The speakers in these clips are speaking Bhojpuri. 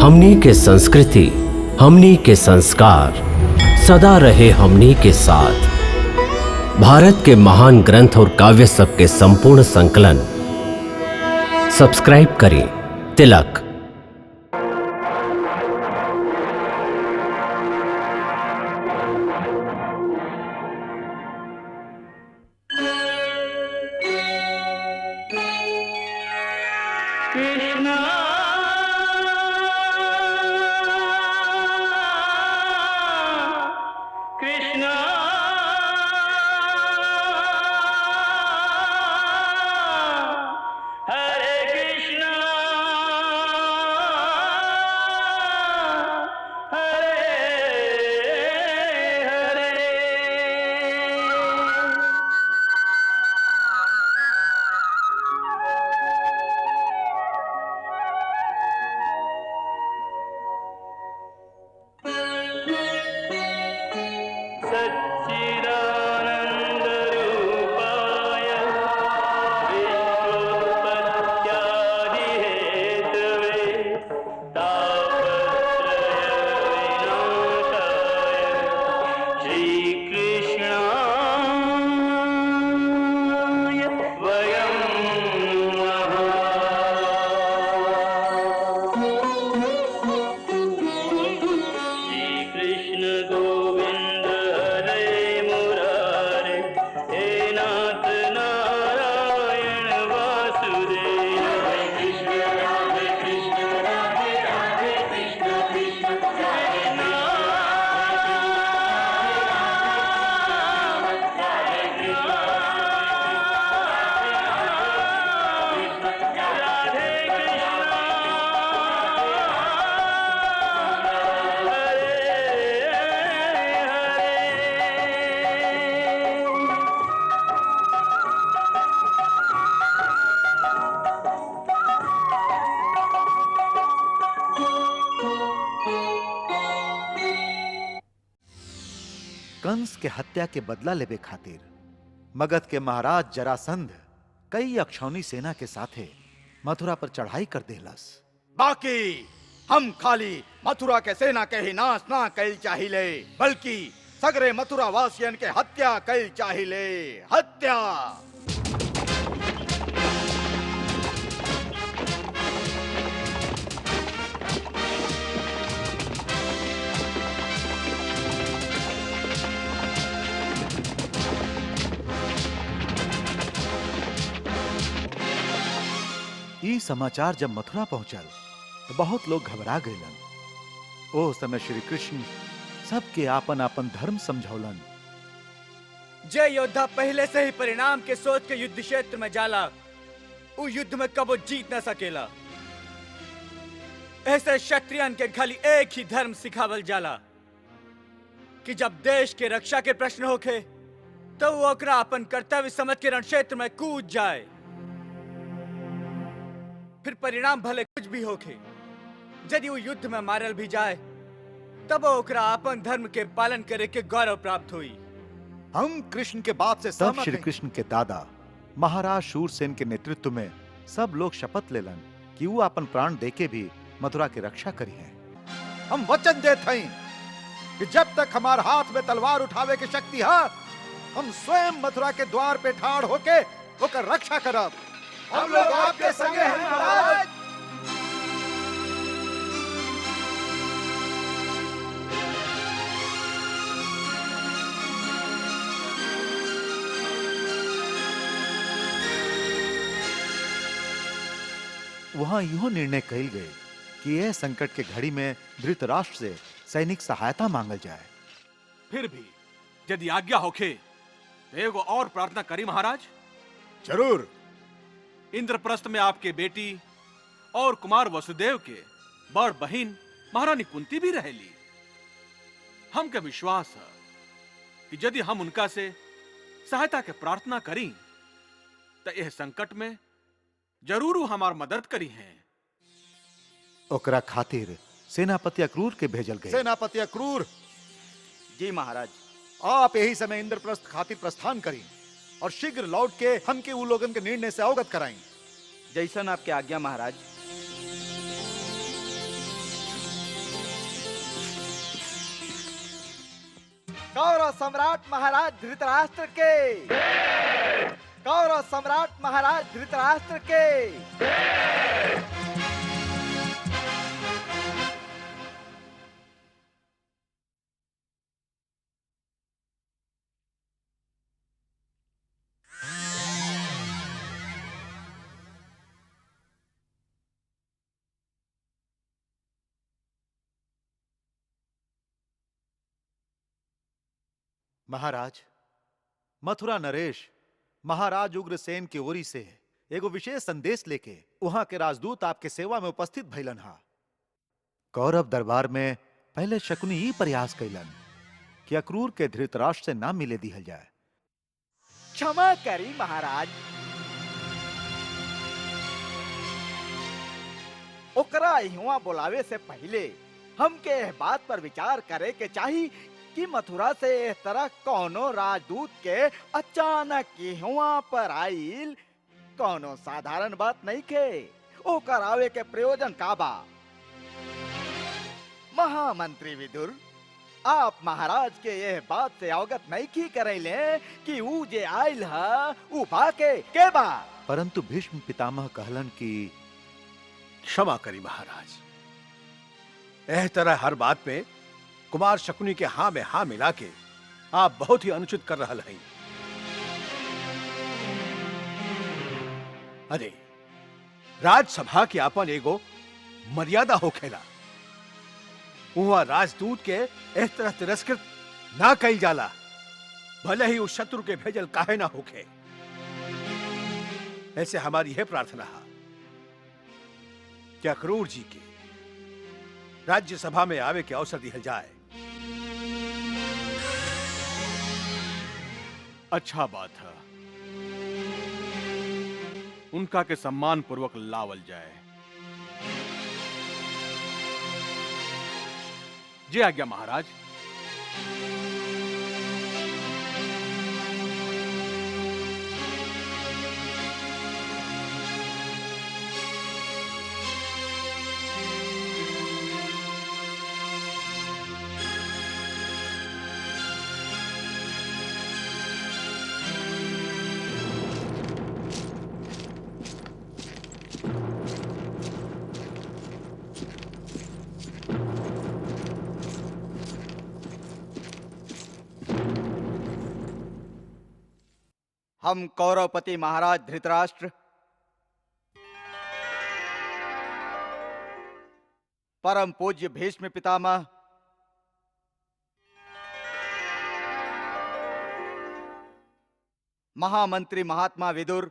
हमनी के संस्कृति, हमनी के संस्कार सदा रहे हमनी के साथ। भारत के महान ग्रंथ और काव्य सब के संपूर्ण संकलन सब्सक्राइब करें तिलक। कंस के हत्या के बदला लेवे खातिर मगध के महाराज जरासंध कई अक्षौनी सेना के साथे मथुरा पर चढ़ाई कर देलस। बाकी हम खाली मथुरा के सेना के ही नाश ना कैल चाहिए, बल्कि सगरे मथुरा वासियन के हत्या कैल चाहिए। हत्या ई समाचार जब मथुरा पहुंचल तो बहुत लोग घबरा गईलन। ओ समय श्री कृष्ण सबके आपन आपन धर्म समझौलन। जय योद्धा पहले से ही परिणाम के सोच के युद्ध क्षेत्र में जाला, उ युद्ध में कबो जीत न सकेला। ऐसे क्षत्रियन के खाली एक ही धर्म सिखावल जाला कि जब देश के रक्षा के प्रश्न होखे तो वो ओकरा अपन कर्तव्य समझ के रण क्षेत्र में कूद जाए, फिर परिणाम भले कुछ भी होखे। यदि वो युद्ध में मारल भी जाए तब ओकरा अपन धर्म के पालन करे के गौरव प्राप्त हुई। हम कृष्ण के बात से तब सहमत श्री हैं। कृष्ण के दादा महाराज शूरसेन के नेतृत्व में सब लोग शपथ लेलन कि वो अपन प्राण देके भी मथुरा की रक्षा करी है। हम वचन देते हैं कि जब तक हमारे हाथ में तलवार उठावे की शक्ति है, हम स्वयं मथुरा के द्वार पे ठाड़ होके ओकर रक्षा करब। हम लोग आपके संगे हैं महाराज। वहां यूं निर्णय कइल गए कि यह संकट के घड़ी में धृतराष्ट्र से सैनिक सहायता मांगल जाए। फिर भी यदि आज्ञा होखे तो एगो और प्रार्थना करी महाराज। जरूर। इंद्रप्रस्थ में आपके बेटी और कुमार वसुदेव के बड़ बहिन महारानी कुंती भी रहेली। हमके विश्वास है कि यदि हम उनका से सहायता के प्रार्थना करी तो यह संकट में जरूर हमार मदद करी हैं। ओकरा खातिर सेनापति अक्रूर के भेजल गए। सेनापति अक्रूर जी महाराज। आप यही समय इंद्रप्रस्थ खातिर प्रस्थान करें और शीघ्र लौट के हमके उ लोगन के निर्णय से अवगत कराएं। जैसन आपके आज्ञा महाराज। कौरव सम्राट महाराज धृतराष्ट्र के, कौरव सम्राट महाराज धृतराष्ट्र के। महाराज, मथुरा नरेश महाराज उग्रसेन की ओरी से एगो विशेष संदेश लेके वहां के राजदूत आपके सेवा में उपस्थित भइलन हा। कौरव दरबार में पहले शकुनी ही प्रयास कैलन कि अक्रूर के धृतराष्ट्र से ना मिले दिहल जाए। क्षमा करी महाराज, ओकरा इहवा बुलावे से पहले हमके एह बात पर विचार करे के चाही कि मथुरा से इस तरह कौनो राजदूत के अचानक इहवा पर आइल कौनो साधारण बात नहीं के। ओकर आवे के प्रयोजन का बा? महामंत्री विदुर, आप महाराज के यह बात से अवगत नहीं की करैले कि ऊ जे आइल है ऊ भाके के बा? परंतु भीष्म पितामह कहलन कि क्षमा करी महाराज, एह तरह हर बात पे कुमार शकुनी के हाँ में हाँ मिला के आप बहुत ही अनुचित कर रहल हैं। अरे राजसभा की आपन एगो मर्यादा होखेला, वहां राजदूत के इस तरह तिरस्कृत ना कईल जाला, भले ही उस शत्रु के भेजल काहे ना होखे। ऐसे हमारी यह प्रार्थना है कि अक्रूर जी के राज्यसभा में आवे के अवसर दिया जाए। अच्छा बात है, उनका के सम्मान पूर्वक लावल जाए। जी आज्ञा महाराज। हम कौरवपति महाराज धृतराष्ट्र, परम पूज्य भीष्म पितामह, महामंत्री महात्मा विदुर,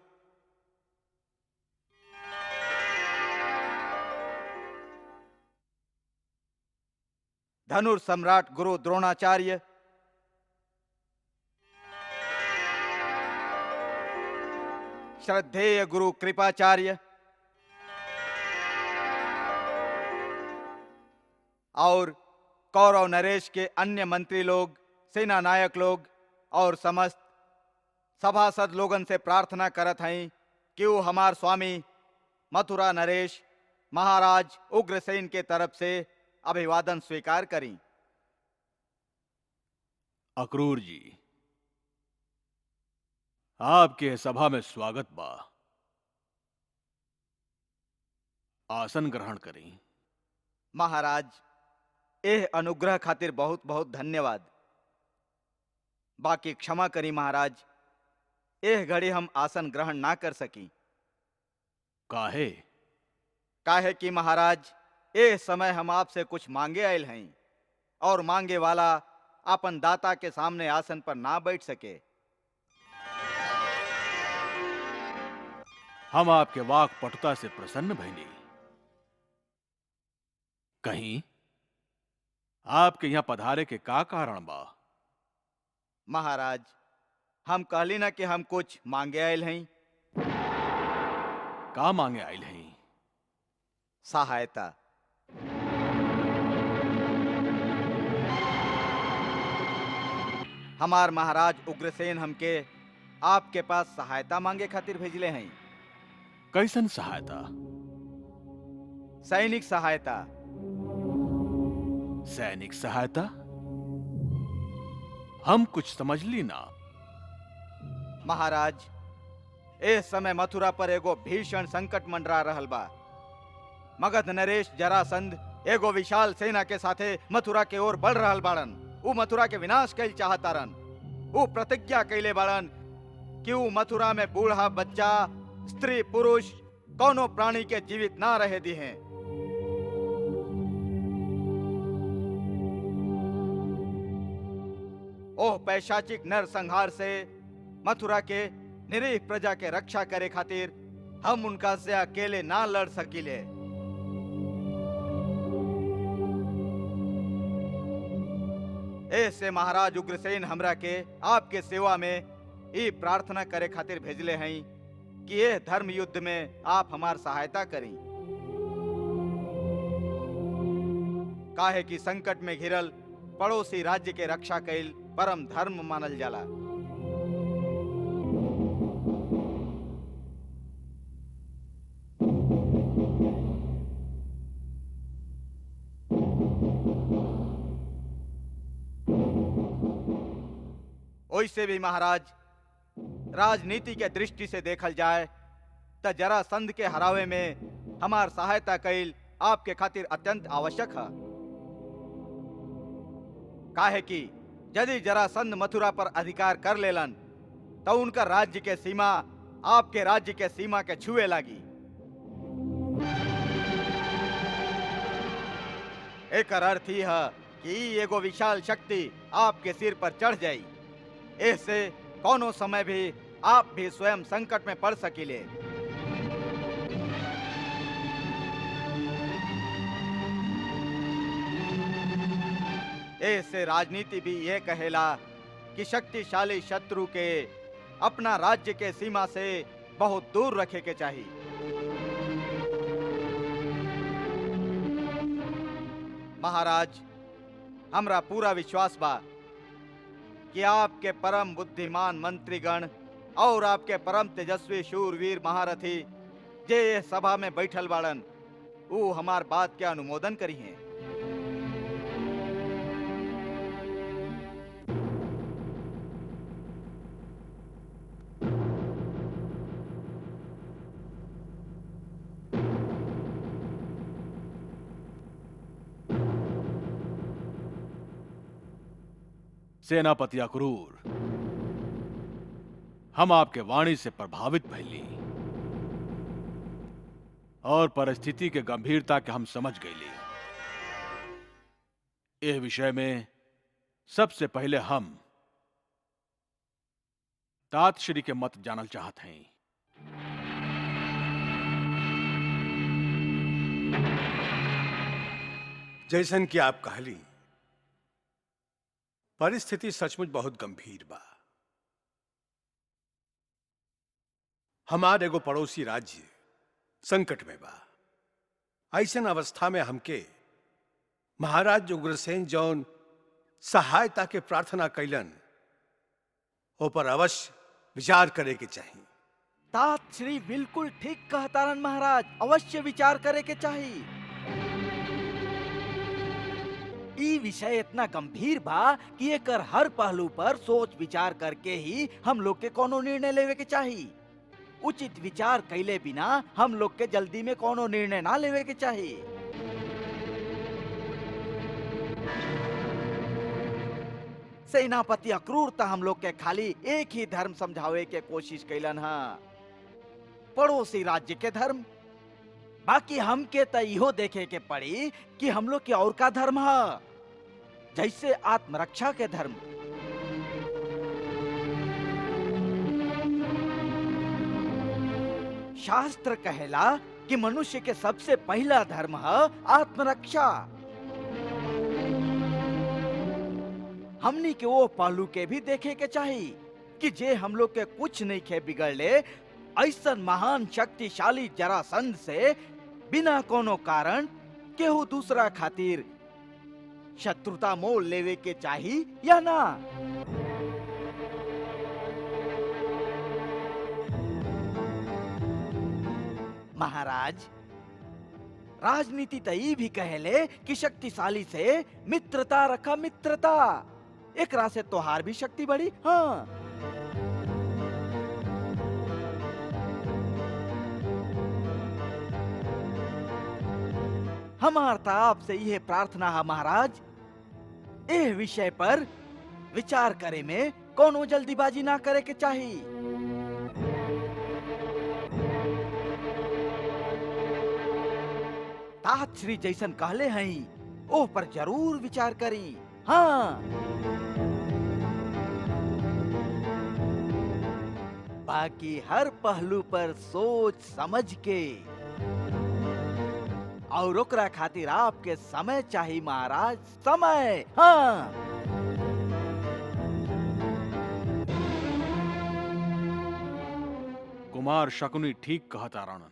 धनुर सम्राट गुरु द्रोणाचार्य, श्रद्धेय गुरु कृपाचार्य और कौरव नरेश के अन्य मंत्री लोग, सेना नायक लोग और समस्त सभासद लोगन से प्रार्थना करत हैं कि वो हमार स्वामी मथुरा नरेश महाराज उग्रसेन के तरफ से अभिवादन स्वीकार करें। अक्रूर जी, आपके सभा में स्वागत बा। आसन ग्रहण करें। महाराज, एह अनुग्रह खातिर बहुत बहुत धन्यवाद। बाकी क्षमा करी महाराज, एह घड़ी हम आसन ग्रहण ना कर सकी। काहे? काहे कि महाराज, एह समय हम आपसे कुछ मांगे आयल हैं और मांगे वाला अपन दाता के सामने आसन पर ना बैठ सके। हम आपके वाक पटुता से प्रसन्न भइली। कहीं आपके यहां पधारे के का कारण बा? महाराज, हम कहली ना कि हम कुछ मांगे आयल हैं। का मांगे आयल हैं? सहायता। हमार महाराज उग्रसेन हमके आपके पास सहायता मांगे खातिर भेजले हैं। कैसन सहायता? सैनिक सहायता। सैनिक सहायता? हम कुछ समझ ली ना। महाराज, इस समय मथुरा पर एगो भीषण संकट मंडरा रहल बा। मगध नरेश जरासंध एगो विशाल सेना के साथे मथुरा के ओर बढ़ रहल बाड़न। ऊ मथुरा के विनाश कैल चाहतारन। ऊ प्रतिज्ञा कैले बाड़न कि ऊ मथुरा में बूढ़ा बच्चा, स्त्री पुरुष कौनो प्राणी के जीवित ना रहे दी हैं। ओह पैशाचिक नरसंहार से मथुरा के निरीह प्रजा के रक्षा करे खातिर हम उनका से अकेले ना लड़ सकीले। ऐसे महाराज उग्रसेन हमरा के आपके सेवा में ई प्रार्थना करे खातिर भेजले हैं कि यह धर्म युद्ध में आप हमार सहायता करी। काहे कि संकट में घिरल पड़ोसी राज्य के रक्षा कैल परम धर्म मानल जाला। ओइसे भी महाराज, राजनीति के दृष्टि से देखल जाए तो जरासंध के हरावे में हमार सहायता कैल आपके खातिर अत्यंत आवश्यक है। काहे कि यदि जरासंध मथुरा पर अधिकार कर लेलन तो उनका राज्य के सीमा आपके राज्य के सीमा के छुए लागी। एक अर्थ ही है कि एगो विशाल शक्ति आपके सिर पर चढ़ जाई। ऐसे कोनो समय भी आप भी स्वयं संकट में पड़ सकीले। ऐसे राजनीति भी ये कहेला कि शक्तिशाली शत्रु के अपना राज्य के सीमा से बहुत दूर रखे के चाहिए। महाराज, हमरा पूरा विश्वास बा कि आपके परम बुद्धिमान मंत्रीगण और आपके परम तेजस्वी शूरवीर महारथी जे ये सभा में बैठल बाड़न, वो हमार बात के अनुमोदन करी हैं। सेनापति अक्रूर, हम आपके वाणी से प्रभावित भइली और परिस्थिति के गंभीरता के हम समझ गईली। यह विषय में सबसे पहले हम तात श्री के मत जानल चाहत हैं। जैसन कि आप कहली, परिस्थिति सचमुच बहुत गंभीर बा। हमार एगो पड़ोसी राज्य संकट में बा। ऐसन अवस्था में हमके महाराज उग्रसेन जौन सहायता के प्रार्थना कैलन, ओ पर अवश्य विचार करे के चाहिए। तात श्री बिल्कुल ठीक कहतारन महाराज, अवश्य विचार करे के चाहिए। ई विषय इतना गंभीर बा कि एकर हर पहलू पर सोच विचार करके ही हम लोग के कोनो निर्णय लेवे के चाहिए। उचित विचार कैले बिना हम लोग के जल्दी में कोनो निर्णय ना लेवे के चाहिए। सेनापति अक्रूर तो हम लोग के खाली एक ही धर्म समझावे के कोशिश कैलन है, पड़ोसी राज्य के धर्म। बाकी हमके तो इहो देखे के पड़ी कि हम लोग के और का धर्म है, जैसे आत्मरक्षा के धर्म। शास्त्र कहेला कि मनुष्य के सबसे पहला धर्म है आत्मरक्षा। हमनी के वो पहलू के भी देखे के चाहिए कि जे हम लोग के कुछ नहीं खे बिगड़ले, ऐसा महान शक्तिशाली जरासंध से बिना कोनो कारण केहू दूसरा खातिर शत्रुता मोल लेवे के चाहिए या ना। महाराज, राजनीति तो ये भी कहेले कि शक्तिशाली से मित्रता रखा मित्रता। एकरा से तोहार भी शक्ति बढ़ी। हाँ, हमार ता आपसे यह प्रार्थना है महाराज, एह विषय पर विचार करे में कोनो जल्दीबाजी ना करे के चाहिए। तात श्री जैसन कहले हैं ओह पर जरूर विचार करी। हाँ, बाकी हर पहलू पर सोच समझ के और ओकरा खातिर आपके समय चाहिए महाराज, समय। हाँ, कुमार शकुनी ठीक कहता राणन।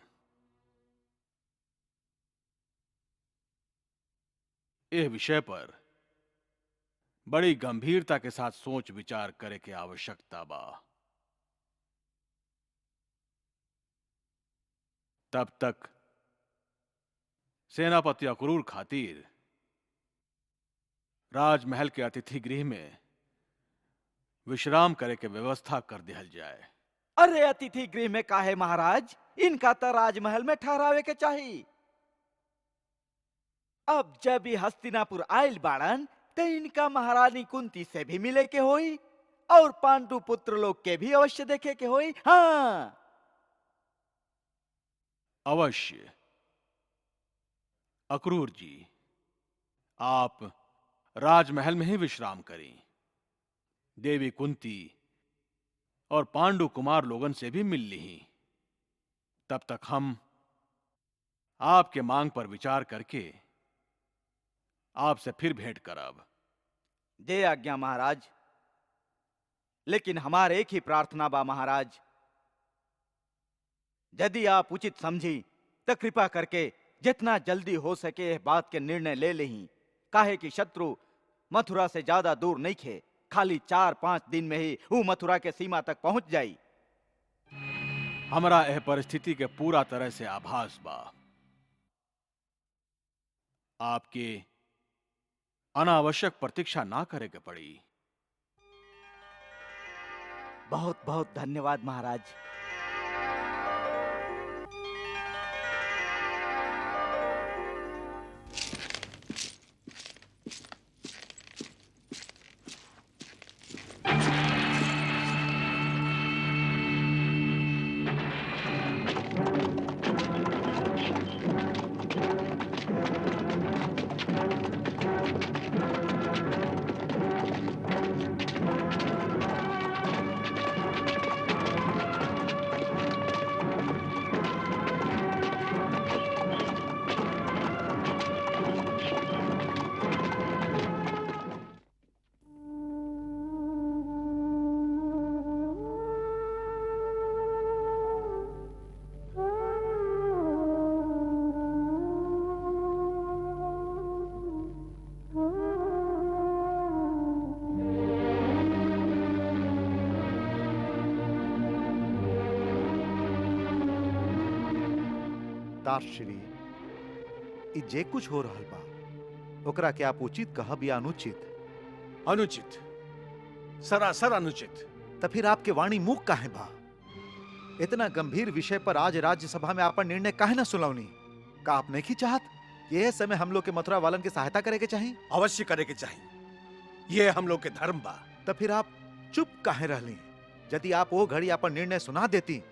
यह विषय पर बड़ी गंभीरता के साथ सोच विचार करे के आवश्यकता बा। तब तक सेनापति अक्रूर खातिर राजमहल के अतिथि गृह में विश्राम करे के व्यवस्था कर दिहल जाए। अरे अतिथि गृह में काहे महाराज, इनका तो राजमहल में ठहरावे के चाहिए। अब जब ये हस्तिनापुर आयल बाड़न तो इनका महारानी कुंती से भी मिले के होई और पांडु पुत्र लोग के भी अवश्य देखे के होई। हाँ, अवश्य। अक्रूर जी, आप राजमहल में ही विश्राम करें। देवी कुंती और पांडु कुमार लोगन से भी मिल ली। तब तक हम आपके मांग पर विचार करके आपसे फिर भेंट करब। दे आज्ञा महाराज। लेकिन हमारे एक ही प्रार्थना बा महाराज, यदि आप उचित समझी तो कृपा करके जितना जल्दी हो सके इस बात के निर्णय ले लें। काहे कि शत्रु मथुरा से ज्यादा दूर नहीं खे, खाली 4-5 दिन में ही वो मथुरा के सीमा तक पहुंच जाई। हमरा यह परिस्थिति के पूरा तरह से आभास बा। आपके अनावश्यक प्रतीक्षा ना करे के पड़ी। बहुत बहुत धन्यवाद महाराज। तारश्री, ई जे कुछ हो रहल बा ओकरा के आप उचित कहब या अनुचित? अनुचित, सरासर अनुचित। तो फिर आपके वाणी मुख काहे बा? इतना गंभीर विषय पर आज राज्यसभा में आपन निर्णय काहे ना सुनौनी? का आप नहीं चाहत यह समय हम लोग के मथुरा वालन की सहायता करे के चाहिए? अवश्य करे के चाहिए, यह हम लोग के धर्म बा। तो फिर आप चुप काहे रहली? यदि आप वो घड़ी आपन निर्णय सुना देती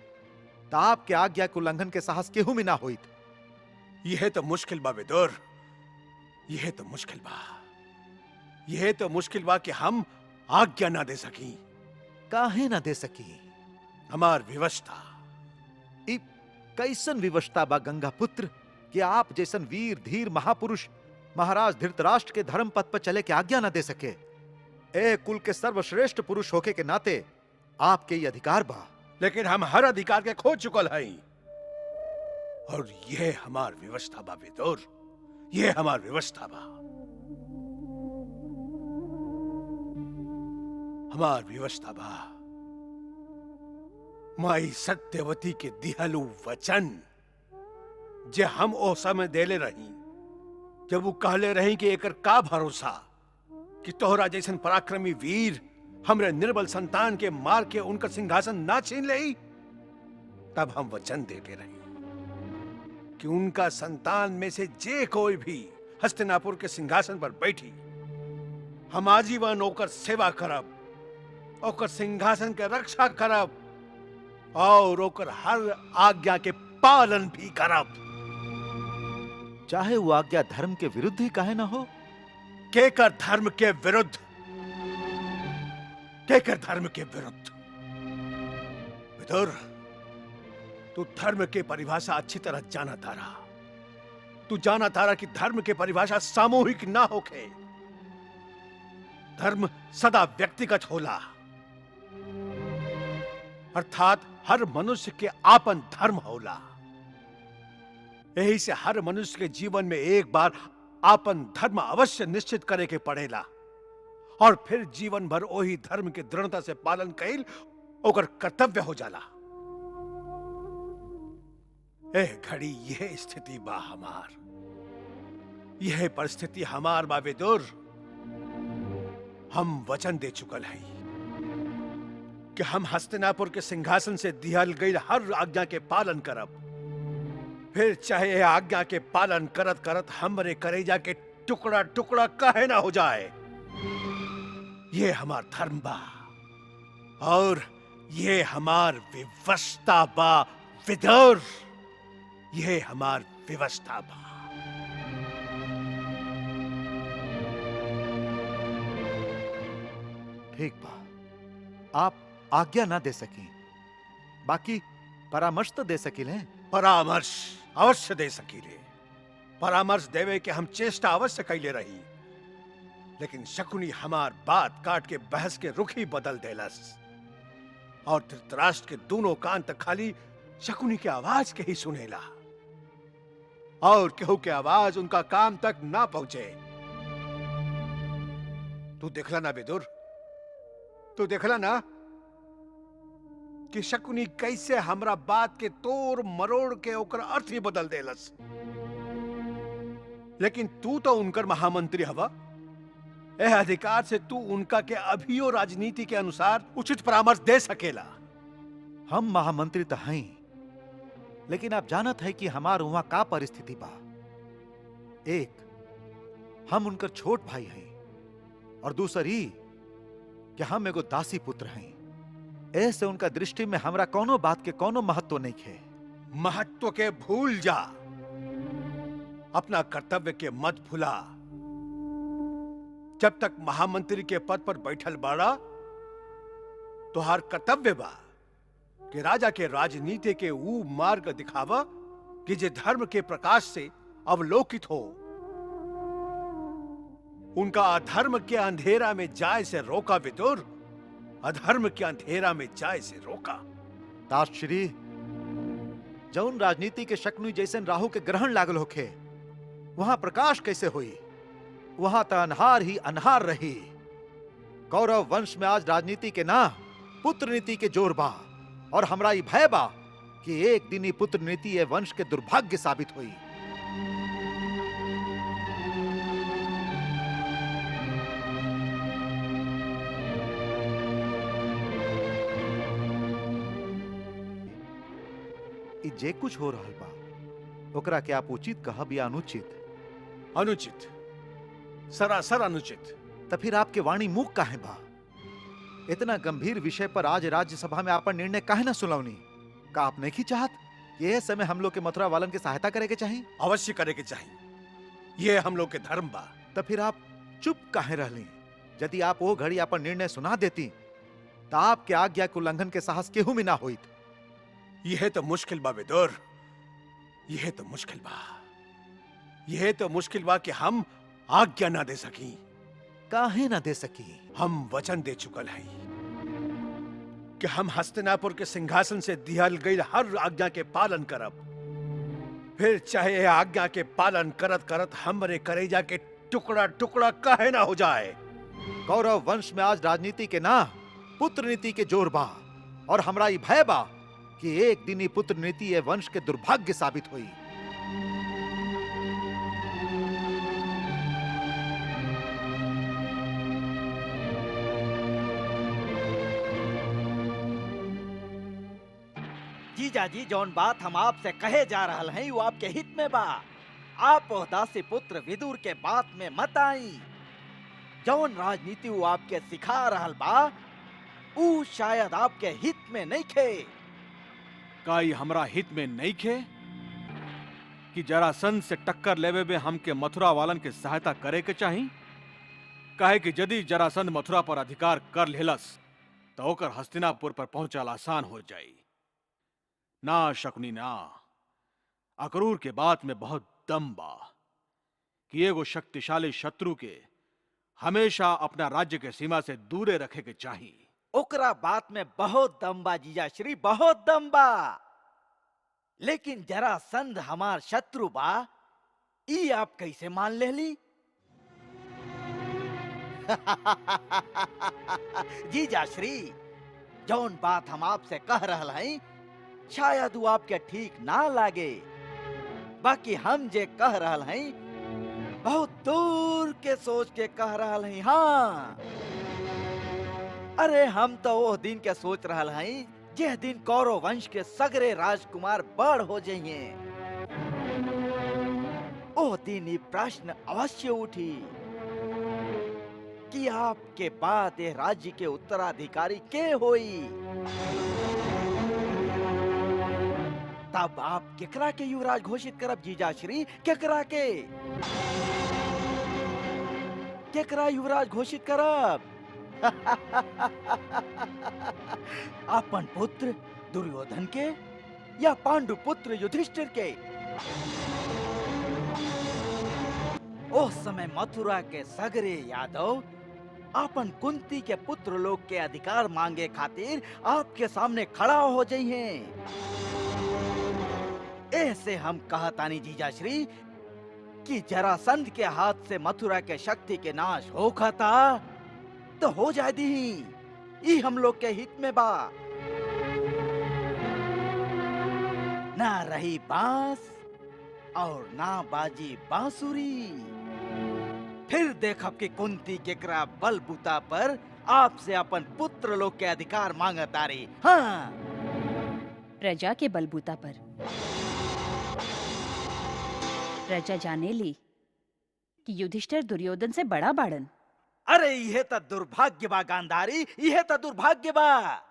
तो आपके आज्ञा के उल्लंघन के साहस केहू में ना होइत। यह तो मुश्किल बा विदुर, यह तो मुश्किल बा। यह तो मुश्किल बा कि हम आज्ञा ना दे सकी। काहे ना दे सकी? हमार विवशता। ई कैसन विवशता बा गंगा पुत्र कि आप जैसन वीर धीर महापुरुष महाराज धृतराष्ट्र के धर्म पथ पर चले के आज्ञा ना दे सके? ए कुल के सर्वश्रेष्ठ पुरुष होके के नाते आपके ये अधिकार बा। लेकिन हम हर अधिकार के खो चुकल हई और यह हमार विवशता बा विदुर, यह हमार विवशता बा। हमार विवशता बा माई सत्यवती के दिहलु वचन जे हम ओ समय देले रही, जब वो कहले रही कि एकर का भरोसा कि तोहरा जैसन पराक्रमी वीर हमरे निर्बल संतान के मार के उनका सिंहासन ना छीन ले, तब हम वचन देते रहे कि उनका संतान में से जे कोई भी हस्तिनापुर के सिंहासन पर बैठी, हम आजीवन ओकर सेवा करब, ओकर सिंहासन के रक्षा करब और ओकर हर आज्ञा के पालन भी करब। चाहे वो आज्ञा धर्म के विरुद्ध ही काहे ना हो। केकर धर्म के विरुद्ध? केकर धर्म के विरुद्ध? विदुर, तू धर्म के परिभाषा अच्छी तरह जाना तारा। तू जाना तारा कि धर्म के परिभाषा सामूहिक ना होके, धर्म सदा व्यक्तिगत होला, अर्थात हर मनुष्य के आपन धर्म होला। यही से हर मनुष्य के जीवन में एक बार आपन धर्म अवश्य निश्चित करे के पड़ेला और फिर जीवन भर वही धर्म के दृढ़ता से पालन कईल ओकर कर्तव्य हो जाला। घड़ी यह स्थिति बा हमार, यह परिस्थिति हमार बा विदुर। हम वचन दे चुकल है कि हम हस्तिनापुर के सिंहासन से दिहल गई हर आज्ञा के पालन करब, फिर चाहे यह आज्ञा के पालन करत करत हमरे करेजा के टुकड़ा टुकड़ा काहे ना हो जाए। ये हमार धर्म बा और ये हमार विवशता बा विदुर, ये हमार विवशता बा। ठीक बा, आप आज्ञा ना दे सकी, बाकी परामर्श तो दे सकीले। परामर्श अवश्य दे सकीले, परामर्श देवे के हम चेष्टा अवश्य कैले रही, लेकिन शकुनी हमार बात काट के बहस के रुख ही बदल देलस और धृतराष्ट्र के दोनों कान तक खाली शकुनी के आवाज के ही सुनेला और केहू के आवाज उनका काम तक ना पहुंचे। तू देखला ना विदुर, तू देखला ना कि शकुनी कैसे हमरा बात के तोड़ मरोड़ के ओकर अर्थ ही बदल देलस। लेकिन तू तो उनकर महामंत्री हवा, यह अधिकार से तू उनका के अभियो राजनीति के अनुसार उचित परामर्श दे सकेला। हम महामंत्री तो हैं, लेकिन आप जानत है कि हमार वहां का परिस्थिति बा। एक, हम उनकर छोट भाई हैं और दूसरी कि हम एगो दासी पुत्र हैं। ऐसे उनका दृष्टि में हमरा कोनो बात के कोनो महत्व नहीं है। महत्व के भूल जा, अपना कर्तव्य के मत भूला। जब तक महामंत्री के पद पर बैठल बाड़ा, तोहार कर्तव्य बा कि राजा के राजनीति के वो मार्ग दिखावा कि जे धर्म के प्रकाश से अवलोकित हो। उनका अधर्म के अंधेरा में जाए से रोका विदुर, अधर्म के अंधेरा में जाए से रोका। ताश्री, जौन राजनीति के शकुनी जैसन राहु के ग्रहण लागल होखे, वहां प्रकाश कैसे हुई? वहां तो अनहार ही अनहार रही। कौरव वंश में आज राजनीति के ना पुत्र नीति के जोर बा और हमरा ई भय बा कि एक दिन ही पुत्र नीति ये वंश के दुर्भाग्य साबित हुई। जे कुछ हो रहा बा ओकरा के आप उचित कहब या अनुचित? अनुचित, सरासर अनुचित। तो फिर आपके वाणी मुख काहे बा? इतना गंभीर विषय पर आज राज्यसभा में आपन निर्णय काहे ना सुनौनी? का आप नहीं चाहत यह समय हम लोग के मथुरा वालन की सहायता करे के चाहिए? अवश्य करे के चाहिए, यह हम लोग के धर्म बा। तो फिर आप चुप काहे रहली? यदि आप वो घड़ी आपन निर्णय सुना देती तो आपके आज्ञा के उल्लंघन के साहस केहू में ना होइत। यह तो मुश्किल बा विदुर, यह तो मुश्किल बा, यह तो मुश्किल बा कि हम आज्ञा ना दे सकी। काहे ना दे सकी? हम वचन दे चुकल है कि हम हस्तिनापुर के सिंहासन से दिहल गई हर आज्ञा के पालन करब, फिर चाहे यह आज्ञा के पालन करत करत हमरे करेजा के टुकड़ा टुकड़ा काहे ना हो जाए। कौरव वंश में आज राजनीति के ना पुत्र नीति के जोर बा और हमरा ई भय बा कि एक दिन ही पुत्र नीति ये वंश के दुर्भाग्य साबित हुई। जीजा जी, जौन बात हम आपसे कहे जा रहल हैं वो आपके हित में बा। आप ओ दासी पुत्र विदुर के बात में मत आई। जौन राजनीति वो आपके सिखा रहल बा ऊ शायद आपके हित में नहीं खे। का ई हमरा हित में नहीं खे कि जरासंध से टक्कर लेवे में हमके मथुरा वालन के सहायता करे के चाही? काहे कि यदि जरासंध मथुरा पर अधिकार कर लेलस तो ओकर हस्तिनापुर पर पहुंचल आसान हो जाई। ना शकुनी ना, अक्रूर के बात में बहुत दम बा कि एगो शक्तिशाली शत्रु के हमेशा अपना राज्य के सीमा से दूरे रखे के चाही। ओकरा बात में बहुत दम बा जीजा श्री, बहुत दम बा। लेकिन जरासंध हमार शत्रु बा, ई आप कैसे मान लेली? जीजा श्री, जौन बात हम आपसे कह रहल हैं शायद वो आपके ठीक ना लागे, बाकी हम जे कह रहल हैं बहुत दूर के सोच के कह रहल हैं। हाँ, अरे हम तो वो दिन के सोच रहल हैं जिस दिन कौरव वंश के सगरे राजकुमार बड़ हो जाइए। ओ दिन ये प्रश्न अवश्य उठी कि आपके बाद ये राज्य के उत्तराधिकारी के होई। तब आप केकरा के युवराज घोषित करब जीजा श्री? केकरा के? केकरा युवराज घोषित करब? अपन पुत्र दुर्योधन के या पांडु पुत्र युधिष्ठिर के? उस समय मथुरा के सगरे यादव अपन कुंती के पुत्र लोग के अधिकार मांगे खातिर आपके सामने खड़ा हो जाइए। ऐसे हम कहतानी जीजा श्री कि जरासंध के हाथ से मथुरा के शक्ति के नाश हो खाता तो हो जाए दी, ई हम लोग के हित में बा। ना रही बांस और ना बाजी बांसुरी। फिर देखब कि कुंती केकरा बलबूता पर आपसे अपन पुत्र लोग के अधिकार मांगत आ रही। हाँ, प्रजा के बलबूता पर। प्रजा जाने ली कि युधिष्ठिर दुर्योधन से बड़ा बाड़न। अरे यह तो दुर्भाग्य बा गांधारी, यह तो दुर्भाग्य बा।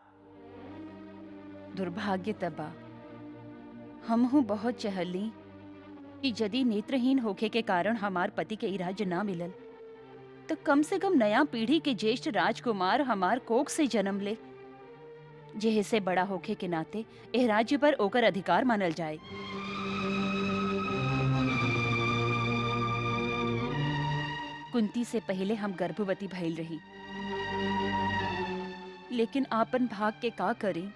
दुर्भाग्य तबा हमहू बहुत चहली कि यदि नेत्रहीन होखे के कारण हमार पति के ई राज्य ना मिलल तो कम से कम नया पीढ़ी के ज्येष्ठ राजकुमार हमार कोख से जन्म ले, जेह से बड़ा होखे के नाते एह राज्य पर ओकर अधिकार मानल जाए। कुंती से पहले हम गर्भवती भइल रही, लेकिन आपन भाग के का करें?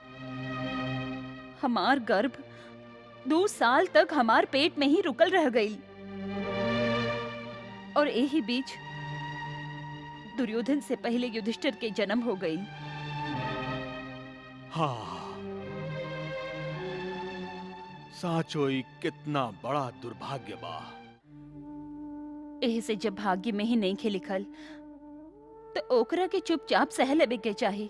हमार गर्भ 2 साल तक हमार पेट में ही रुकल रह गई और यही बीच दुर्योधन से पहले युधिष्ठिर के जन्म हो गई। हाँ, साचोई कितना बड़ा दुर्भाग्य बा। एही से जब भाग्य में ही नहीं खे लिखल तो ओकरा के चुपचाप सह लेबे के चाही।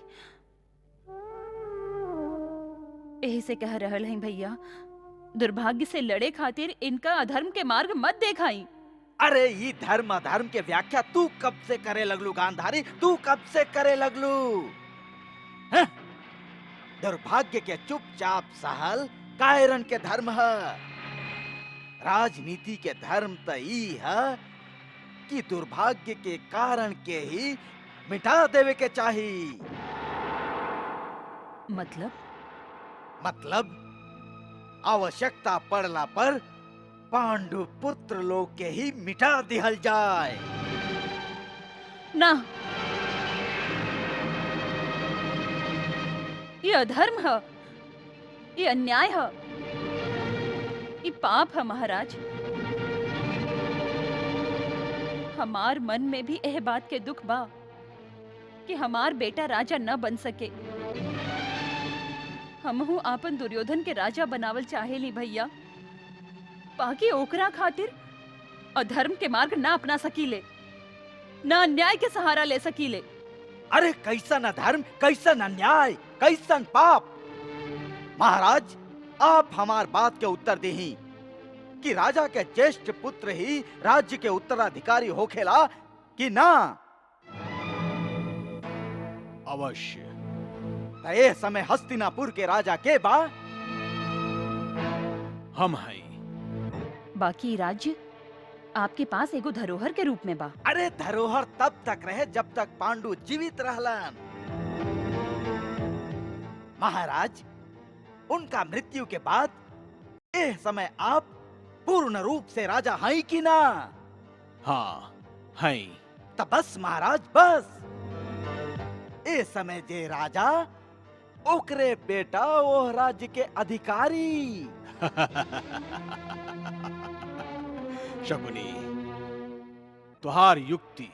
एही से कह रहल हैं भैया, दुर्भाग्य से लड़े खातिर इनका अधर्म के मार्ग मत देखाई। अरे ये धर्म अधर्म के व्याख्या तू कब से करे लगलू गांधारी? तू कब से करे लगलू? हैं? दुर्भाग्य के चुपचाप सहल कायरन के धर्म है। राजनीति के धर्म तो ई है कि दुर्भाग्य के कारण के ही मिटा देवे के चाहिए। मतलब आवश्यकता पड़ला पर पांडु पुत्र लोग के ही मिटा दिहल जाए। ना, ये अधर्म है, ये अन्याय है, ये पाप है महाराज। हमार मन में भी यह बात के दुख बा कि हमार बेटा राजा न बन सके। हमहू आपन दुर्योधन के राजा बनावल चाहेली भैया, बाकी ओकरा खातिर अधर्म के मार्ग ना अपना सकीले, ना अन्याय के सहारा ले सकीले। अरे कैसन अधर्म, कैसन अन्याय, कैसन पाप! महाराज, आप हमार बात के उत्तर दी कि राजा के ज्येष्ठ पुत्र ही राज्य के उत्तराधिकारी होखेला कि ना? अवश्य। त ए समय हस्तिनापुर के राजा के बा? हम हैं। बाकी राज्य आपके पास एगो धरोहर के रूप में बा। अरे धरोहर तब तक रहे जब तक पांडु जीवित रहलन। महाराज, उनका मृत्यु के बाद एह समय आप पूर्ण रूप से राजा हैं कि ना? हाँ, हैं। त बस महाराज बस। ए समय जे राजा ओकरे बेटा वो राज्य के अधिकारी। शकुनी, तुहार युक्ति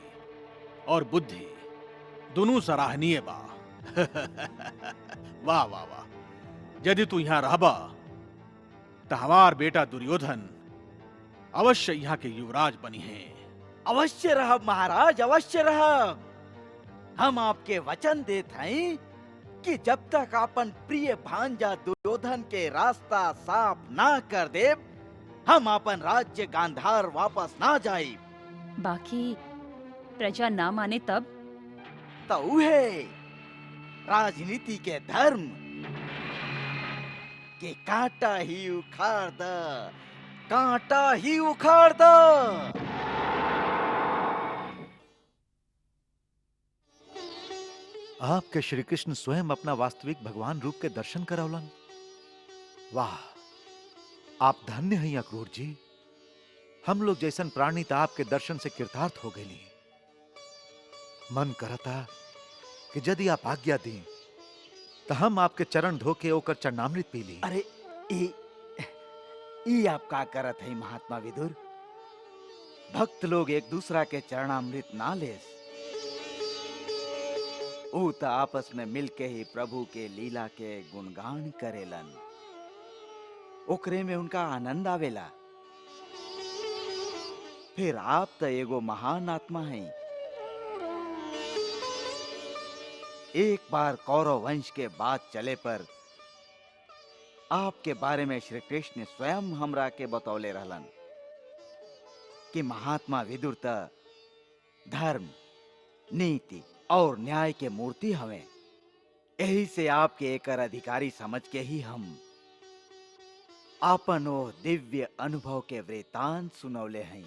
और बुद्धि दोनों सराहनीय बा। वाह वाह वाह। यदि तू यहाँ रहबा तो हमार बेटा दुर्योधन अवश्य यहाँ के युवराज बनी है। अवश्य रहब महाराज, अवश्य रहब। हम आपके वचन देत हैं कि जब तक अपन प्रिय भांजा दुर्योधन के रास्ता साफ ना कर देब, हम अपन राज्य गांधार वापस ना जाए। बाकी प्रजा ना माने तब? तो उहे राजनीति के धर्म के कांटा ही उखाड़ द, कांटा ही उखाड़ द। आपके श्री कृष्ण स्वयं अपना वास्तविक भगवान रूप के दर्शन करौलन। वाह, आप धन्य हैं अक्रूर जी। हम लोग जैसन प्राणी तो आपके दर्शन से कृतार्थ हो गए। मन करता कि यदि आप आज्ञा दी तो हम आपके चरण धोके होकर चरणामृत पी ली। अरे ई आप का करत है महात्मा विदुर? भक्त लोग एक दूसरा के चरणामृत ना ले, ऊ तो आपस में मिलके ही प्रभु के लीला के गुणगान करेलन। ओकरे में उनका आनंद आवेला। फिर आप तो एगो महान आत्मा हैं। एक बार कौरव वंश के बात चले पर आपके बारे में श्री कृष्ण स्वयं हमरा के बतौले रहलन कि महात्मा विदुर त धर्म, नीति और न्याय के मूर्ति हवे। यही से आपके एकर अधिकारी समझ के ही हम आपन ओ दिव्य अनुभव के वृतांत सुनौले हैं।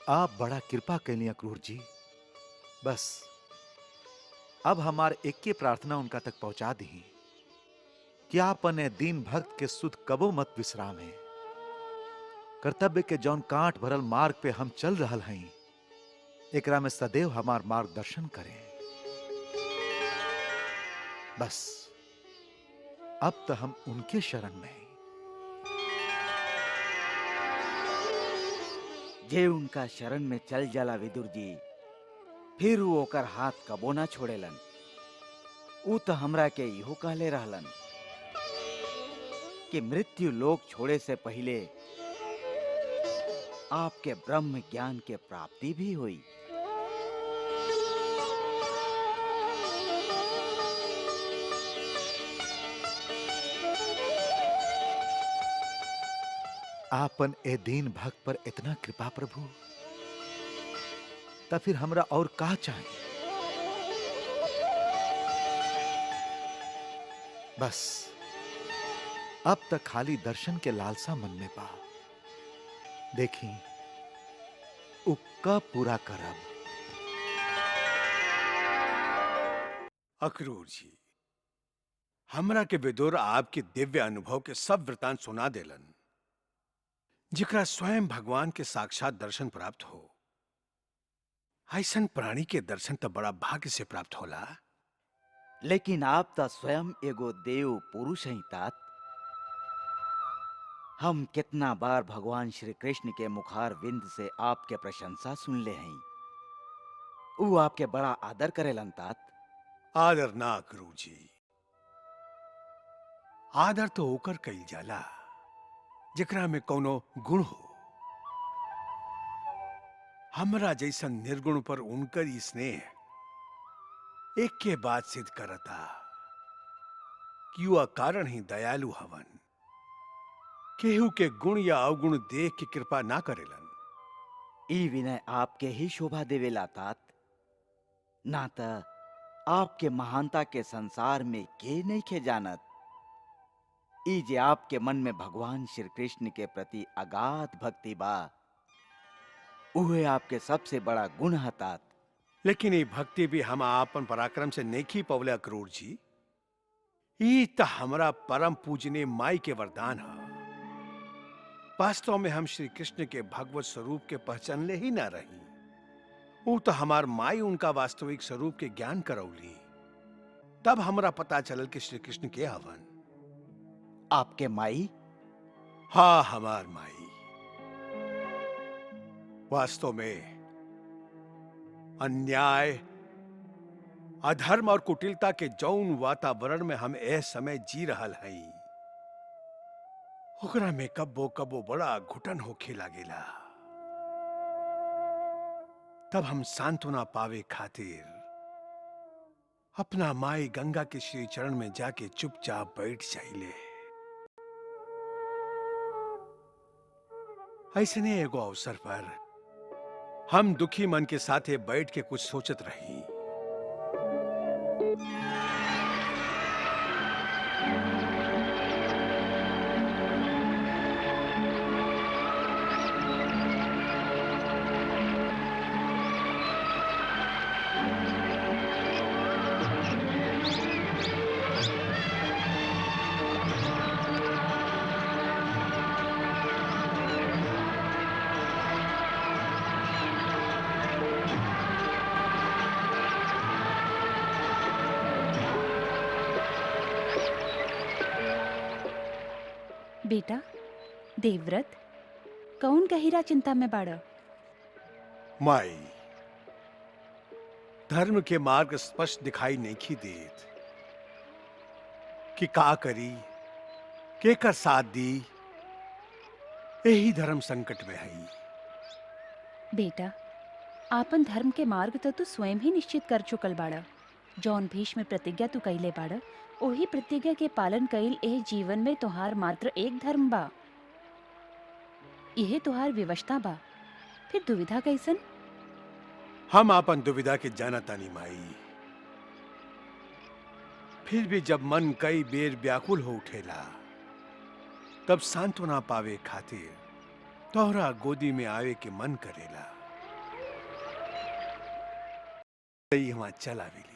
आप बड़ा कृपा कैली अक्रूर जी। बस अब हमार एक की प्रार्थना उनका तक पहुंचा दी कि आप अपने दीन भक्त के सुध कबो मत विश्राम है। कर्तव्य के जौन कांट भरल मार्ग पे हम चल रहल हैं, एकरा में सदैव हमार मार्गदर्शन करें। बस अब तो हम उनके शरण में हैं। जे उनका शरण में चल जाला विदुर जी, फिर वो ओकर हाथ कबो ना छोड़ेलन। ऊ तो हमरा के इहो कहले रहलन कि मृत्यु लोक छोड़े से पहले आपके ब्रह्म ज्ञान के प्राप्ति भी हुई। आपन ए दीन भक्त पर इतना कृपा प्रभु, तब फिर हमरा और का चाहिए। बस अब तक खाली दर्शन के लालसा मन में पा। देखी उक्का पूरा करब। अक्रूर जी, हमरा के विदुर आपके दिव्य अनुभव के सब वृतांत सुना देलन, जिकरा स्वयं भगवान के साक्षात दर्शन प्राप्त हो। ऐसन प्राणी के दर्शन तो बड़ा भाग्य से प्राप्त होला। लेकिन आप तो स्वयं एगो देव पुरुष हैं तात। हम कितना बार भगवान श्री कृष्ण के मुखार विंद से आपके प्रशंसा सुन ले हैं। वो आपके बड़ा आदर करेलन तात। आदर ना अक्रूर जी, आदर तो होकर कईल जाला जेकरा में कोनो गुण हो। हमरा जैसन निर्गुण पर उनकर ई स्नेह एक के बाद सिद्ध करता कि वह कारण ही दयालु हवन। केहू के गुण या अवगुण देख के कृपा ना करेलन। ई विनय आपके ही शोभा देवेला तात। ना त आपके महानता के संसार में के नहीं खे जानत। ई जे आपके मन में भगवान श्री कृष्ण के प्रति अगाध भक्ति बा, उहे आपके सबसे बड़ा गुण हतात। लेकिन ये भक्ति भी हम आपन पराक्रम से नेकी पवले अक्रूर जी। ई त हमरा परम पूजनीय माई के वरदान है। वास्तव में हम श्री कृष्ण के भगवत स्वरूप के पहचानले ही ना रही। वो तो हमार माई उनका वास्तविक स्वरूप के ज्ञान करौली। तब हमरा पता चलल कि श्री कृष्ण के हवन। आपके माई? हाँ, हमार माई। वास्तव में अन्याय, अधर्म और कुटिलता के जौन वातावरण में हम ए समय जी रहल हई, ओकरा में कब्बो कब्बो बड़ा घुटन होखे लागेला। तब हम सांत्वना पावे खातिर अपना माई गंगा के श्री चरण में जाके चुपचाप बैठ जाइले। ऐसने एगो अवसर पर हम दुखी मन के साथे बैठ के कुछ सोचत रही। बेटा देवव्रत, कौन गहिरा चिंता में बाड़ा? माई, धर्म के मार्ग स्पष्ट दिखाई नहीं देत कि का करी, केकर साथ दी। यही धर्म संकट में है। बेटा, आपन धर्म के मार्ग तो तू स्वयं ही निश्चित कर चुकल बाड़ा। जौन भीष्म प्रतिज्ञा तू कइले बाड़ा, ओही प्रतिज्ञा के पालन कइल एह जीवन में तोहार मात्र एक धर्म बा। यह तोहार विवशता बा, फिर दुविधा कैसन? हम आपन दुविधा के जाना तानी माई। फिर भी जब मन कई बेर व्याकुल हो उठेला, तब सांत्वना पावे खातिर तोहरा गोदी में आवे के मन करेला। वहां चल आवेली।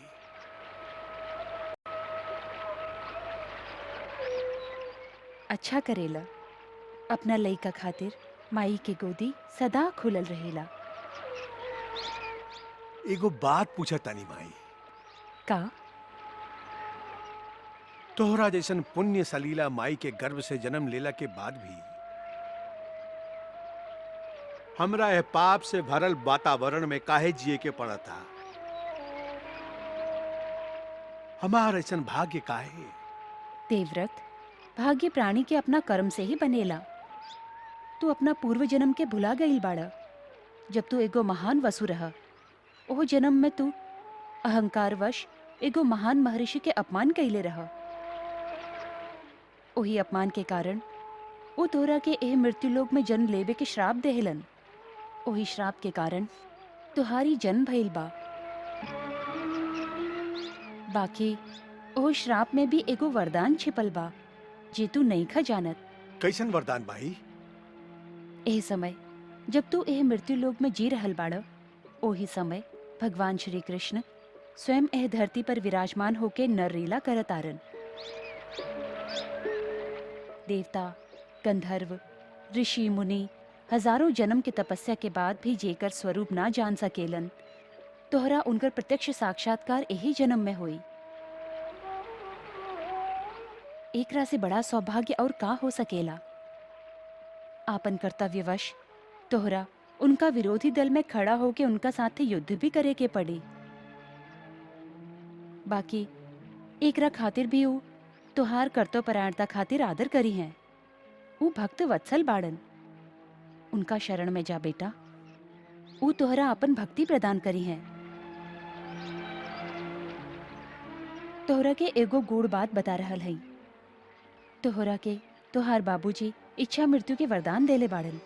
अच्छा करेला। अपना लइका खातिर माई के गोदी सदा खुलल रहेला। एगो बात पूछा तानी माई। का? तोहरा जैसन पुण्य सलीला माई के गर्भ से जन्म लेला के बाद भी हमरा यह पाप से भरल वातावरण में काहे जिए के पड़ा था? हमार ऐसन भाग्य काहे? देवव्रत, भाग्य प्राणी के अपना कर्म से ही बनेला। तू अपना पूर्व जन्म के भुला गईल बाड़ा। जब तू एगो महान वसु रहा, ओह जन्म में तू अहंकारवश एगो महान महर्षि के अपमान कइले रहा। ओही अपमान के कारण वो तोरा के एह मृत्युलोक में जन्म लेवे के श्राप देहलन। ओही श्राप के कारण तुहारी जन्म भइल बा। बाकी ओह श्राप में भी एगो वरदान छिपल बा जे तू नइखा जानत। कैसन वरदान भाई? एह समय जब तू एह मृत्युलोक में जी रहल बाड़, ओही समय भगवान श्री कृष्ण स्वयं एह धरती पर विराजमान होके नरलीला करत आरन। देवता, गंधर्व, ऋषि मुनि हजारों जन्म की तपस्या के बाद भी जेकर स्वरूप ना जान सकेलन, तोहरा उनकर प्रत्यक्ष साक्षात्कार यही जन्म में हुई। एकरा से बड़ा सौभाग्य और का हो सकेला? आपन कर्तव्यवश तोहरा उनका विरोधी दल में खड़ा होके उनका साथे युद्ध भी करे के पड़ी। बाकी एकरा खातिर भी ऊ तोहार कर्तव्यपरायणता खातिर आदर करी हैं। ऊ भक्त वत्सल बाड़न। उनका शरण में जा बेटा। ऊ तोहरा अपन भक्ति प्रदान करी हैं। तोहरा के एगो गूढ़ बात बता रहल हई। तोहरा के तोहार बाबूजी इच्छा मृत्यु के वरदान देले बाड़न।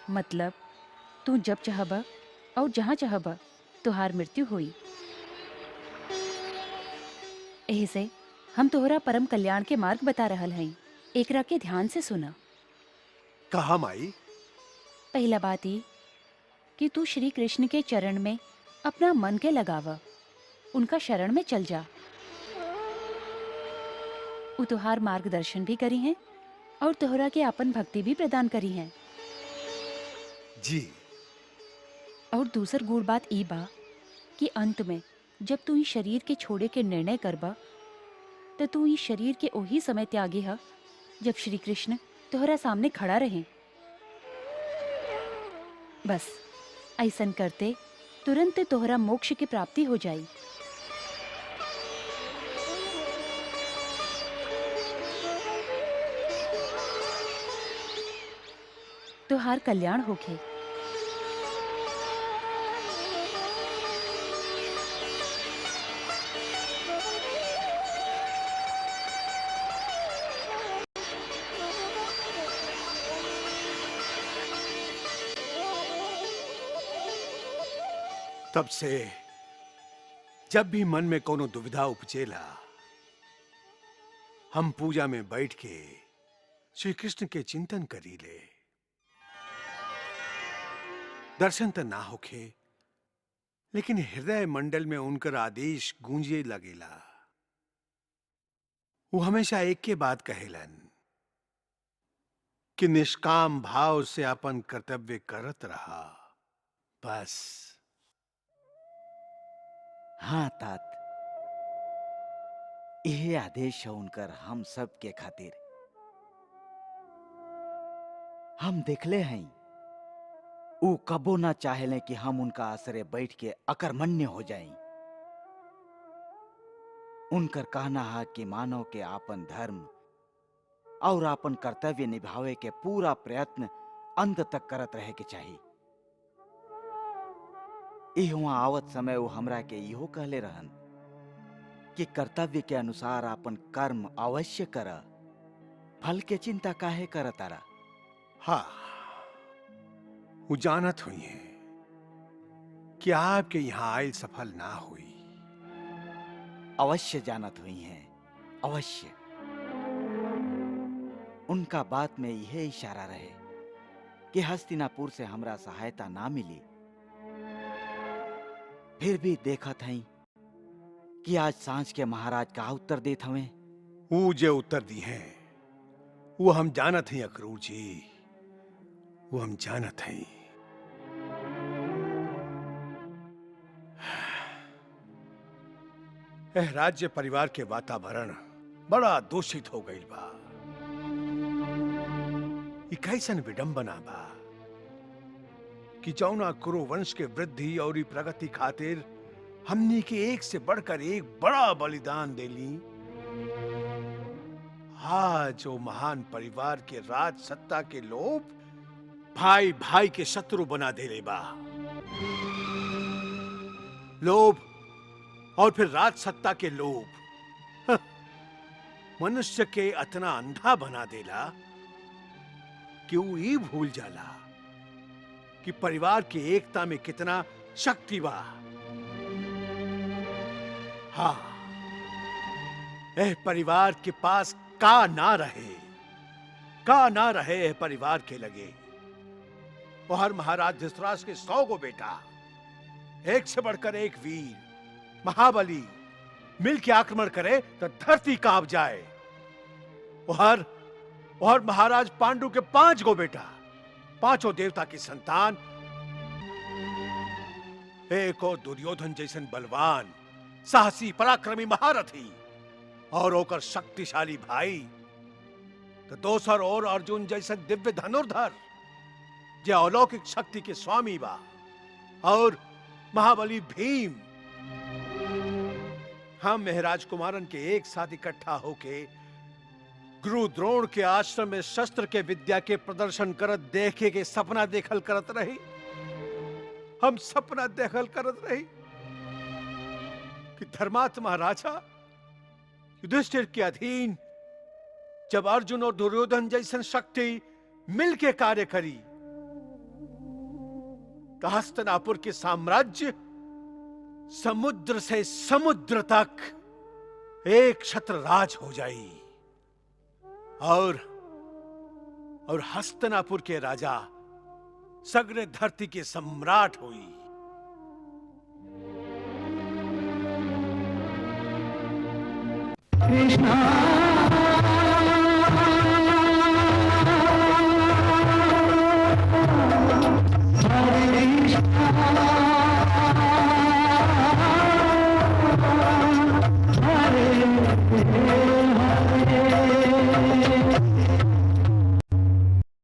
मतलब तू जब चाहबा और जहाँ चाहबा तोहार मृत्यु हुई। एही से हम तोहरा परम कल्याण के मार्ग बता रहल हई। एकरा के ध्यान से सुना। कहा माई? पहला बात ई कि तू श्री कृष्ण के चरण में अपना मन के लगावा, उनका शरण में चल जा। उ तोहार मार्गदर्शन भी करी हैं और तोहरा के अपन भक्ति भी प्रदान करी हैं। जी। और दूसर गुड़ बात ई बा कि अंत में जब तू ई शरीर के छोड़े के निर्णय करबा तो तू ई शरीर के ओही समय त्यागी हा जब श्री कृष्ण तोहरा सामने खड़ा रहे। बस ऐसन करते तुरंत तोहरा मोक्ष की प्राप्ति हो जाई। तोहार कल्याण होखे। तब से जब भी मन में कोनो दुविधा उपजेला, हम पूजा में बैठ के श्री कृष्ण के चिंतन करी ले। दर्शन तो ना होखे, लेकिन हृदय मंडल में उनकर आदेश गूंजे लगेला। वो हमेशा एक के बात कहेलन कि निष्काम भाव से अपन कर्तव्य करत रहा। बस। हाँ तात, यही आदेश है उनकर हम सब के खातिर। हम देखले हैं ऊ कबो ना चाहेले कि हम उनका आसरे बैठ के अकर्मण्य हो जाएं। उनकर कहना है कि मानव के आपन धर्म और आपन कर्तव्य निभावे के पूरा प्रयत्न अंत तक करत रहे के चाहिए। इहुआ आवत समय वो हमरा के इहो कहले रहन कि कर्तव्य के अनुसार आपन कर्म अवश्य कर, फल के चिंता काहे कर तारा। हाँ, वो जानत हुई है कि आपके यहां आयल सफल ना हुई। अवश्य जानत हुई हैं, अवश्य। उनका बात में यह इशारा रहे कि हस्तिनापुर से हमरा सहायता ना मिली, फिर भी देखत हई कि आज सांझ के महाराज का उत्तर देत हमें। वो जे उत्तर दी है वो हम जानत हैं अक्रूर जी, वो हम जानत हैं। एह राज्य परिवार के वातावरण बड़ा दूषित हो गई बा। ये कैसन विडंबना बा कि जौना कुरु वंश के वृद्धि और प्रगति खातिर हमने के एक से बढ़कर एक बड़ा बलिदान देली, आज जो महान परिवार के राज सत्ता के लोभ भाई भाई के शत्रु बना देले बा। लोभ और फिर राज सत्ता के लोभ मनुष्य के अतना अंधा बना देला कि वो ये भूल जाला कि परिवार की एकता में कितना शक्ति बा। हाँ, परिवार के पास का ना रहे परिवार के लगे। और महाराज धृतराष्ट्र के 100 गो बेटा, एक से बढ़कर एक वीर महाबली मिल के आक्रमण करे तो धरती कांप जाए। और महाराज पांडु के 5 गो बेटा, 5 देवता की संतान, एक और दुर्योधन जैसन बलवान साहसी पराक्रमी महारथी और होकर शक्तिशाली भाई, तो दोसर और अर्जुन जैसन दिव्य धनुर्धर जे अलौकिक शक्ति के स्वामी बा, और महाबली भीम। हम महाराज कुमारन के एक साथ इकट्ठा होके गुरु द्रोण के आश्रम में शस्त्र के विद्या के प्रदर्शन करत देखे के सपना देखल करत रही। हम सपना देखल करत रही कि धर्मात्मा राजा युधिष्ठिर के अधीन जब अर्जुन और दुर्योधन जैसन शक्ति मिलके कार्य करी तो हस्तिनापुर के साम्राज्य समुद्र से समुद्र तक एक छत्र राज हो जाई और हस्तिनापुर के राजा सगरे धरती के सम्राट हुई। कृष्णा